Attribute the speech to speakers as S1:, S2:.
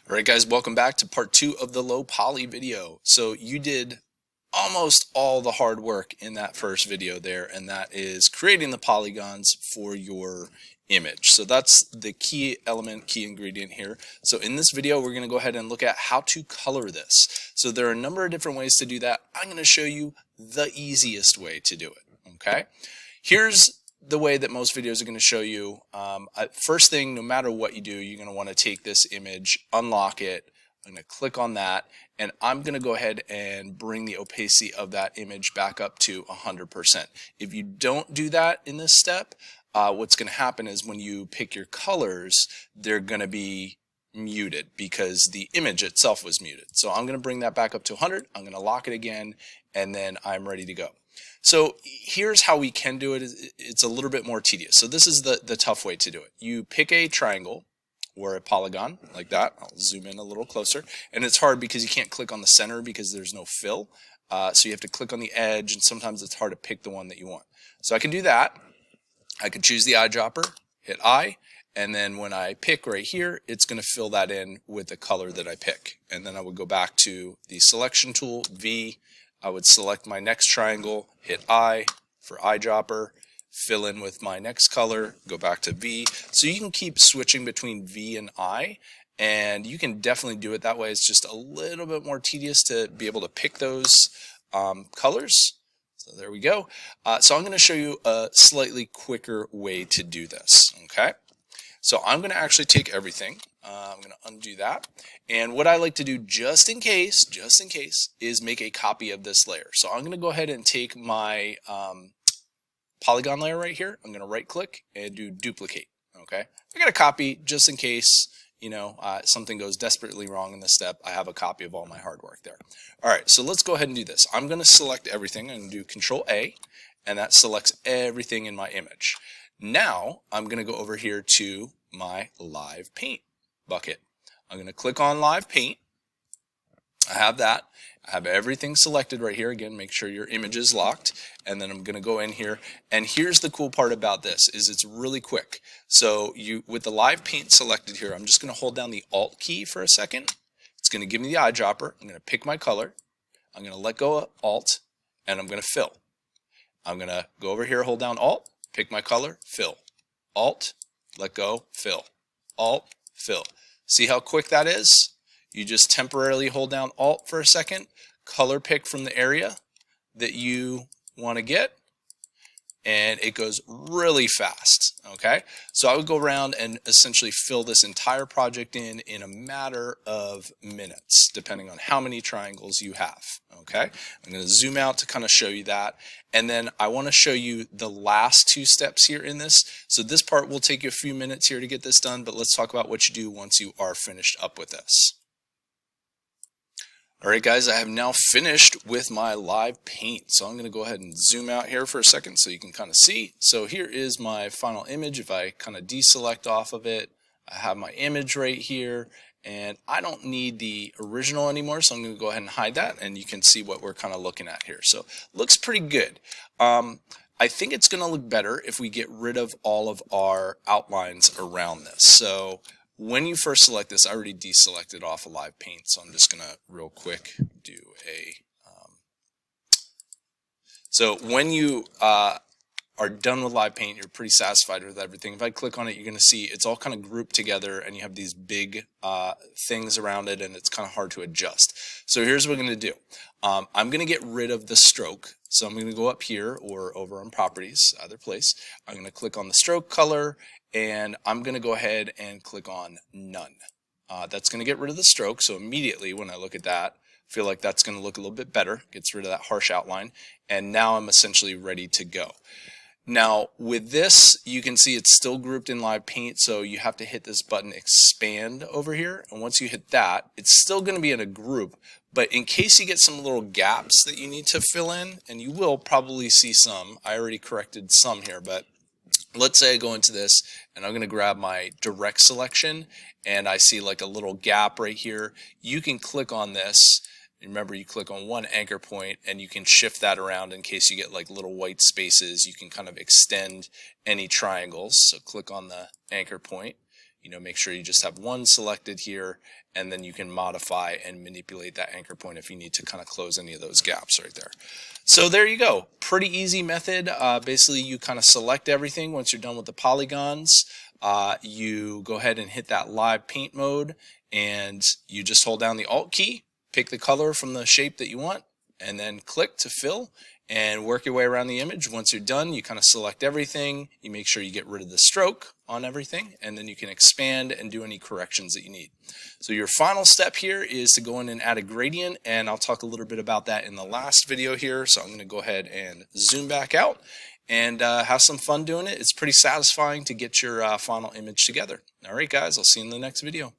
S1: Alright guys, welcome back to part 2 of the low poly video. So you did almost all the hard work in that first video there, and that is creating the polygons for your image. So that's the key element, key ingredient here. So in this video we're going to go ahead and look at how to color this. So there are a number of different ways to do that. I'm going to show you the easiest way to do it. Okay, here's the way that most videos are going to show you. First thing, no matter what you do, you're going to want to take this image, unlock it. I'm going to click on that, and I'm going to go ahead and bring the opacity of that image back up to 100%. If you don't do that in this step, what's going to happen is when you pick your colors, they're going to be muted because the image itself was muted. So I'm going to bring that back up to 100. I'm going to lock it again, and then I'm ready to go. So here's how we can do it. It's a little bit more tedious. So this is the tough way to do it. You pick a triangle or a polygon like that. I'll zoom in a little closer. And it's hard because you can't click on the center because there's no fill. So you have to click on the edge, and sometimes it's hard to pick the one that you want. So I can do that. I can choose the eyedropper, hit I, and then when I pick right here, it's going to fill that in with the color that I pick. And then I would go back to the selection tool, V. I would select my next triangle, hit I for eyedropper, fill in with my next color, go back to V. So you can keep switching between V and I, and you can definitely do it that way. It's just a little bit more tedious to be able to pick those colors. So there we go. So I'm going to show you a slightly quicker way to do this. Okay. So I'm going to actually take everything. I'm going to undo that. And what I like to do just in case, is make a copy of this layer. So I'm going to go ahead and take my polygon layer right here. I'm going to right click and do duplicate. Okay. I got a copy just in case, something goes desperately wrong in this step. I have a copy of all my hard work there. All right. So let's go ahead and do this. I'm going to select everything. I'm going to do Control A, and that selects everything in my image. Now I'm going to go over here to my live paint bucket. I'm going to click on live paint. I have that. I have everything selected right here. Again, make sure your image is locked. And then I'm going to go in here. And here's the cool part about this is it's really quick. So with the live paint selected here, I'm just going to hold down the Alt key for a second. It's going to give me the eyedropper. I'm going to pick my color. I'm going to let go of Alt, and I'm going to fill. I'm going to go over here, hold down Alt, pick my color, fill. Alt, let go, fill. Alt, fill. See how quick that is? You just temporarily hold down Alt for a second, color pick from the area that you want to get, and it goes really fast. Okay, so I would go around and essentially fill this entire project in a matter of minutes, depending on how many triangles you have. Okay, I'm going to zoom out to kind of show you that, and then I want to show you the last two steps here in this. So this part will take you a few minutes here to get this done, but let's talk about what you do once you are finished up with this. Alright guys, I have now finished with my live paint. So I'm going to go ahead and zoom out here for a second so you can kind of see. So here is my final image. If I kind of deselect off of it, I have my image right here, and I don't need the original anymore, so I'm going to go ahead and hide that, and you can see what we're kind of looking at here. So looks pretty good. I think it's going to look better if we get rid of all of our outlines around this. So when you first select this, I already deselected off a live paint, so I'm just going to real quick do a... So when you are done with live paint, you're pretty satisfied with everything. If I click on it, you're going to see it's all kind of grouped together, and you have these big things around it, and it's kind of hard to adjust. So here's what we're going to do. I'm going to get rid of the stroke. So I'm going to go up here or over on properties, either place. I'm going to click on the stroke color, and I'm going to go ahead and click on none. That's going to get rid of the stroke. So immediately when I look at that, I feel like that's going to look a little bit better. Gets rid of that harsh outline. And now I'm essentially ready to go. Now with this, you can see it's still grouped in live paint, so you have to hit this button expand over here, and once you hit that, it's still going to be in a group, but in case you get some little gaps that you need to fill in, and you will probably see some, I already corrected some here, but let's say I go into this and I'm going to grab my direct selection and I see like a little gap right here. You can click on this. Remember, you click on one anchor point and you can shift that around in case you get like little white spaces. You can kind of extend any triangles. So click on the anchor point, make sure you just have one selected here, and then you can modify and manipulate that anchor point if you need to kind of close any of those gaps right there. So there you go. Pretty easy method. Basically, you kind of select everything once you're done with the polygons. You go ahead and hit that live paint mode, and you just hold down the Alt key, pick the color from the shape that you want, and then click to fill and work your way around the image. Once you're done, you kind of select everything, you make sure you get rid of the stroke on everything, and then you can expand and do any corrections that you need. So your final step here is to go in and add a gradient, and I'll talk a little bit about that in the last video here. So I'm going to go ahead and zoom back out and have some fun doing it. It's pretty satisfying to get your final image together. All right, guys, I'll see you in the next video.